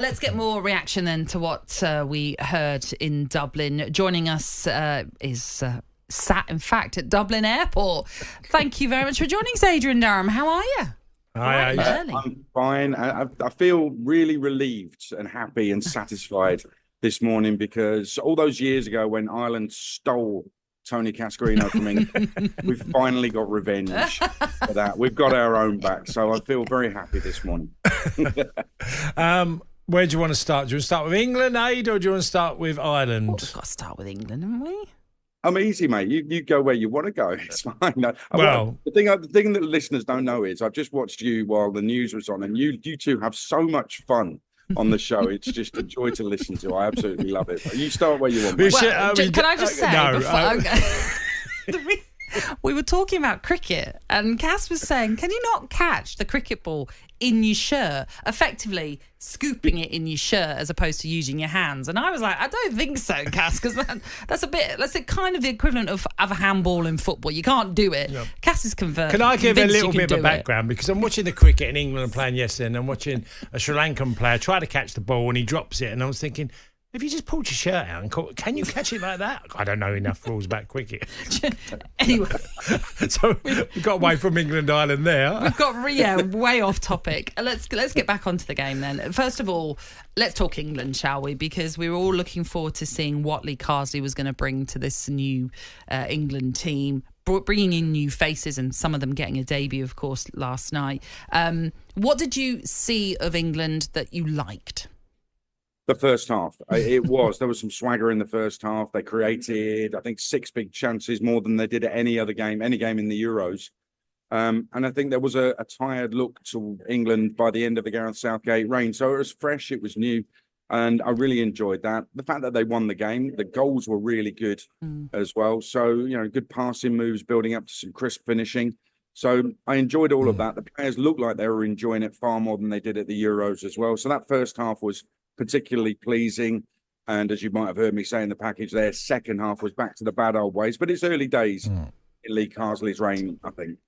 Let's get more reaction then to what we heard in Dublin. Joining us is sat, in fact, at Dublin Airport. Thank you very much for joining us, Adrian Durham. How are you? Hi, I'm fine. I feel really relieved and happy and satisfied this morning because all those years ago when Ireland stole Tony Cascarino from England, we've finally got revenge for that. We've got our own back, so I feel very happy this morning. Where do you want to start? Do you want to start with England, Aid, or do you want to start with Ireland? Well, we've got to start with England, haven't we? I'm easy, mate. You go where you want to go. It's fine. No, well, the thing that listeners don't know is I've just watched you while the news was on, and you two have so much fun on the show. It's just a joy to listen to. I absolutely love it. But you start where you want. Well, can I just say, we were talking about cricket, and Cass was saying, can you not catch the cricket ball in your shirt, effectively scooping it in your shirt as opposed to using your hands? And I was like, I don't think so, Cass, because that's kind of the equivalent of a handball in football. You can't do it. Yep. Cass is convinced. Can I give a little bit of a background? Because I'm watching the cricket in England playing yesterday, and I'm watching a Sri Lankan player try to catch the ball, and he drops it, and I was thinking, if you just pulled your shirt out and caught, can you catch it like that? I don't know enough rules about cricket. Anyway. So we got away from England, Ireland there. We've got way off topic. Let's get back onto the game then. First of all, let's talk England, shall we? Because we were all looking forward to seeing what Lee Carsley was going to bring to this new England team, bringing in new faces and some of them getting a debut, of course, last night. What did you see of England that you liked? The first half, there was some swagger in the first half. They created, I think, 6 big chances, more than they did at any game in the Euros. And I think there was a tired look to England by the end of the Gareth Southgate reign. So it was fresh, it was new, and I really enjoyed that. The fact that they won the game, the goals were really good as well. So, good passing moves, building up to some crisp finishing. So I enjoyed all of that. The players looked like they were enjoying it far more than they did at the Euros as well. So that first half was particularly pleasing, and as you might have heard me say in the package there, second half was back to the bad old ways, but it's early days in Lee Carsley's reign, I think.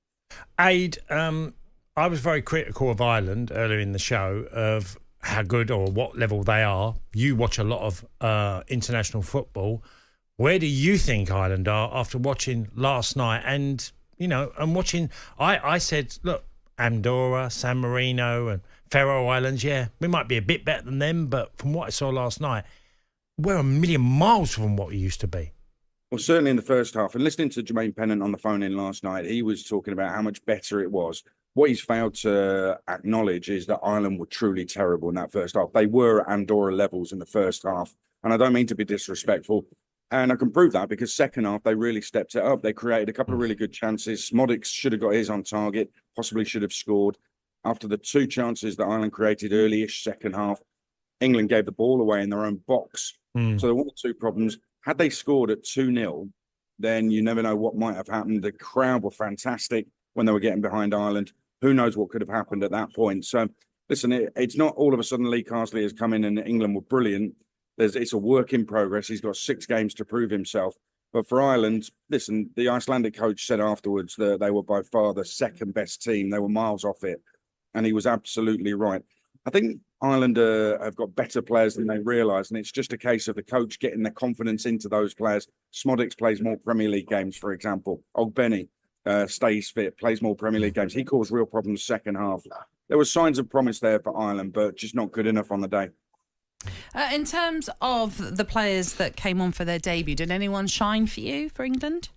Aid, I was very critical of Ireland earlier in the show of how good or what level they are. You watch a lot of international football. Where do you think Ireland are after watching last night and watching? I said, look, Andorra, San Marino and Faroe Islands, yeah, we might be a bit better than them, but from what I saw last night, we're a million miles from what we used to be. Well, certainly in the first half, and listening to Jermaine Pennant on the phone in last night, he was talking about how much better it was. What he's failed to acknowledge is that Ireland were truly terrible in that first half. They were at Andorra levels in the first half, and I don't mean to be disrespectful. And I can prove that because second half, they really stepped it up. They created a couple of really good chances. Smodics should have got his on target, possibly should have scored. After the 2 chances that Ireland created early-ish second half, England gave the ball away in their own box. So there were 2 problems. Had they scored at 2-0, then you never know what might have happened. The crowd were fantastic when they were getting behind Ireland. Who knows what could have happened at that point. So, listen, it's not all of a sudden Lee Carsley has come in and England were brilliant. It's a work in progress. He's got 6 games to prove himself. But for Ireland, listen, the Icelandic coach said afterwards that they were by far the second best team. They were miles off it. And he was absolutely right. I think Ireland have got better players than they realise, and it's just a case of the coach getting the confidence into those players. Smodics plays more Premier League games, for example. Ogbenny stays fit, plays more Premier League games. He caused real problems second half. There were signs of promise there for Ireland, but just not good enough on the day. In terms of the players that came on for their debut, did anyone shine for you for England?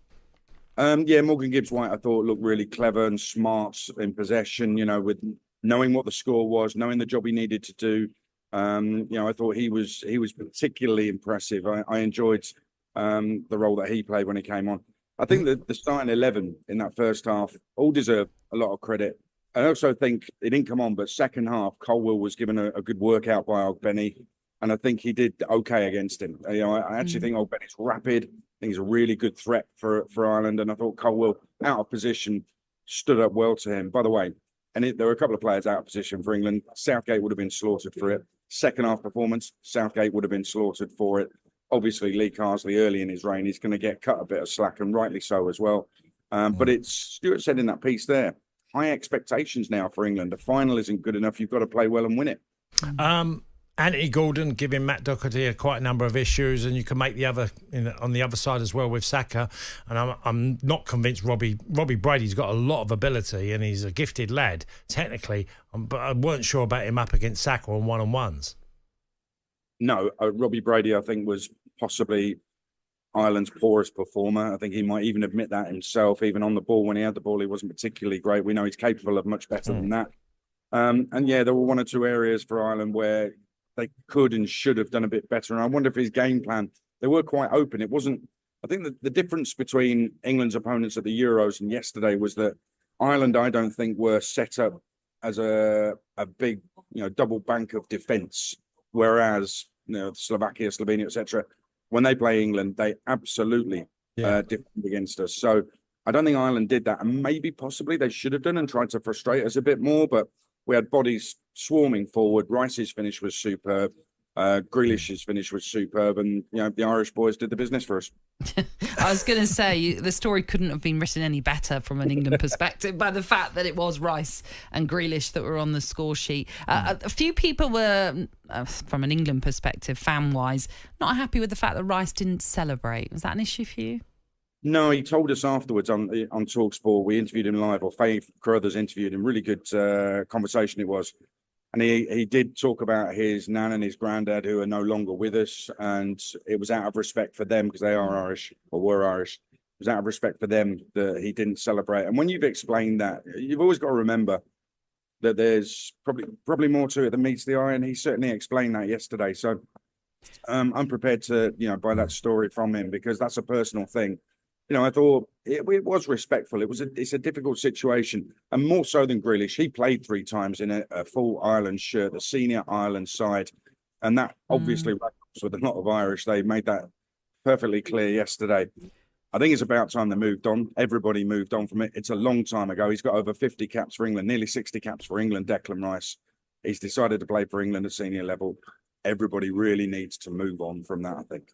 Morgan Gibbs-White, I thought looked really clever and smart in possession, with knowing what the score was, knowing the job he needed to do. I thought he was particularly impressive. I enjoyed the role that he played when he came on. I think that the starting 11 in that first half all deserve a lot of credit. I also think it didn't come on, but second half, Colwill was given a good workout by Ogbenny, and I think he did okay against him. I actually think Ogbenny's rapid. I think he's a really good threat for Ireland, and I thought Colwill, out of position, stood up well to him. By the way, there were a couple of players out of position for England. Southgate would have been slaughtered for it. Second half performance, Southgate would have been slaughtered for it. Obviously, Lee Carsley, early in his reign, he's going to get cut a bit of slack, and rightly so as well. But it's, Stuart said in that piece there, high expectations now for England. The final isn't good enough. You've got to play well and win it. Anthony Gordon giving Matt Doherty quite a number of issues, and you can make the other on the other side as well with Saka. And I'm not convinced Robbie Brady's got a lot of ability, and he's a gifted lad technically, but I weren't sure about him up against Saka on one-on-ones. No, Robbie Brady, I think, was possibly Ireland's poorest performer. I think he might even admit that himself. Even on the ball, when he had the ball, he wasn't particularly great. We know he's capable of much better than that. And yeah, there were one or two areas for Ireland where they could and should have done a bit better. And I wonder if his game plan, they were quite open. It wasn't, I think the difference between England's opponents at the Euros and yesterday was that Ireland, I don't think, were set up as a big, double bank of defence. Whereas, Slovakia, Slovenia, etc., when they play England, they absolutely defend against us. So I don't think Ireland did that. And maybe possibly they should have done and tried to frustrate us a bit more. But we had bodies swarming forward. Rice's finish was superb. Grealish's finish was superb. And, the Irish boys did the business for us. I was going to say, the story couldn't have been written any better from an England perspective by the fact that it was Rice and Grealish that were on the score sheet. A few people were, from an England perspective, fan-wise, not happy with the fact that Rice didn't celebrate. Was that an issue for you? No, he told us afterwards on talkSPORT. We interviewed him live, or Faye Carruthers interviewed him. Really good conversation it was. And he did talk about his nan and his granddad who are no longer with us. And it was out of respect for them because they are Irish or were Irish. It was out of respect for them that he didn't celebrate. And when you've explained that, you've always got to remember that there's probably more to it than meets the eye. And he certainly explained that yesterday. So I'm prepared to, buy that story from him because that's a personal thing. I thought it was respectful. It's a difficult situation, and more so than Grealish. He played 3 times in a full Ireland shirt, the senior Ireland side, and that obviously records with a lot of Irish. They made that perfectly clear yesterday. I think it's about time they moved on. Everybody moved on from it. It's a long time ago. He's got over 50 caps for England, nearly 60 caps for England, Declan Rice. He's decided to play for England at senior level. Everybody really needs to move on from that, I think.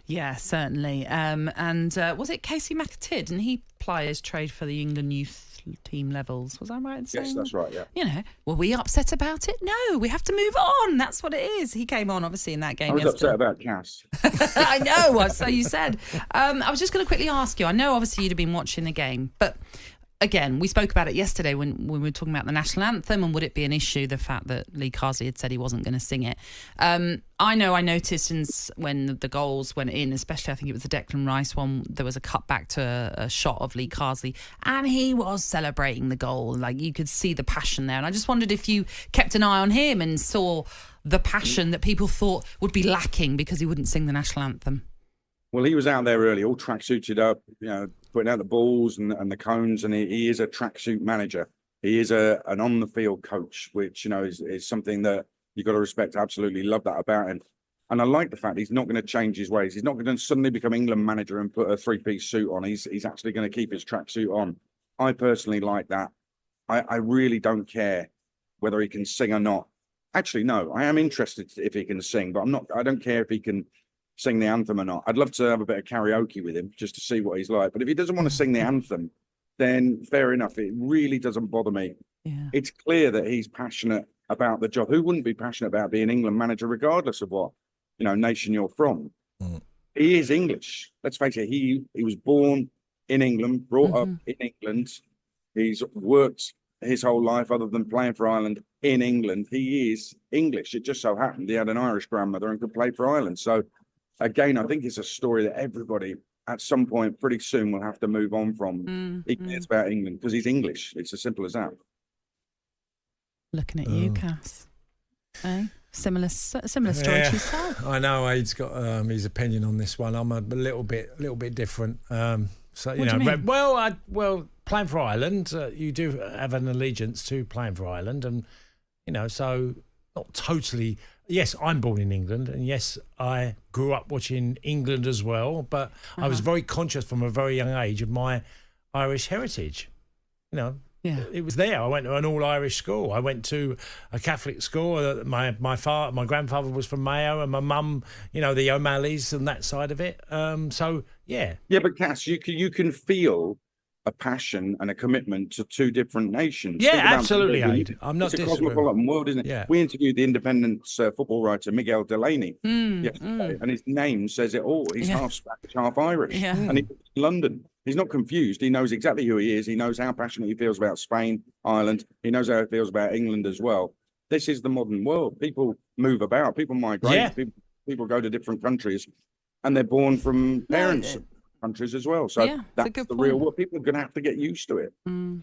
Yeah, certainly. And was it Casey McAteer? And he ply his trade for the England youth team levels. Was I right in saying? Yes, that's right, yeah. Were we upset about it? No, we have to move on. That's what it is. He came on, obviously, in that game yesterday. I was upset about Cass. I know, so you said. I was just going to quickly ask you, I know, obviously, you'd have been watching the game, but again, we spoke about it yesterday when we were talking about the national anthem and would it be an issue, the fact that Lee Carsley had said he wasn't going to sing it. I know I noticed when the goals went in, especially I think it was the Declan Rice one, there was a cut back to a shot of Lee Carsley and he was celebrating the goal. Like you could see the passion there. And I just wondered if you kept an eye on him and saw the passion that people thought would be lacking because he wouldn't sing the national anthem. Well, he was out there early, all tracksuited up, putting out the balls and the cones, and he is a tracksuit manager. He is an on-the-field coach, which, is something that you've got to respect. Absolutely love that about him. And I like the fact he's not going to change his ways. He's not going to suddenly become England manager and put a 3-piece suit on. He's actually going to keep his tracksuit on. I personally like that. I really don't care whether he can sing or not. Actually, no, I am interested if he can sing, but I don't care if he can sing the anthem or not. I'd love to have a bit of karaoke with him just to see what he's like. But if he doesn't want to sing the anthem, then fair enough. It really doesn't bother me. Yeah. It's clear that he's passionate about the job. Who wouldn't be passionate about being England manager, regardless of what, nation you're from? He is English. Let's face it. He was born in England, brought up in England. He's worked his whole life, other than playing for Ireland, in England. He is English. It just so happened he had an Irish grandmother and could play for Ireland. So, again, I think it's a story that everybody at some point pretty soon will have to move on from. He cares about England because he's English. It's as simple as that. Looking at you, Cass. Similar story to yourself. I know Aid's got his opinion on this one. I'm a little bit different. So what do you mean? Well, playing for Ireland, you do have an allegiance to playing for Ireland, and so not totally. Yes, I'm born in England, and yes, I grew up watching England as well, but I was very conscious from a very young age of my Irish heritage. It was there. I went to an all-Irish school. I went to a Catholic school. My grandfather was from Mayo, and my mum, the O'Malleys and that side of it. Yeah. Yeah, but Cass, you can feel a passion and a commitment to two different nations. Yeah, Think about absolutely, Brazil. Aid. I'm not It's a disagreeing. cosmopolitan world, isn't it? Yeah. We interviewed the independent football writer Miguel Delaney yesterday, and his name says it all. He's half Spanish, half Irish, and he's in London. He's not confused. He knows exactly who he is. He knows how passionate he feels about Spain, Ireland. He knows how he feels about England as well. This is the modern world. People move about. People migrate. Yeah. People go to different countries, and they're born from parents. Countries as well, so that's the real world. People are going to have to get used to it.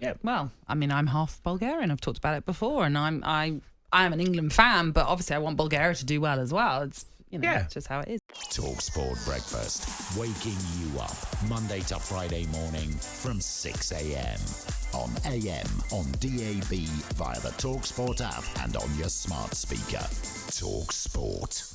Yeah. Well, I mean, I'm half Bulgarian. I've talked about it before, and I'm an England fan, but obviously I want Bulgaria to do well as well. It's it's just how it is. talkSPORT Breakfast, waking you up Monday to Friday morning from 6 a.m. on AM, on DAB, via the talkSPORT app, and on your smart speaker. talkSPORT.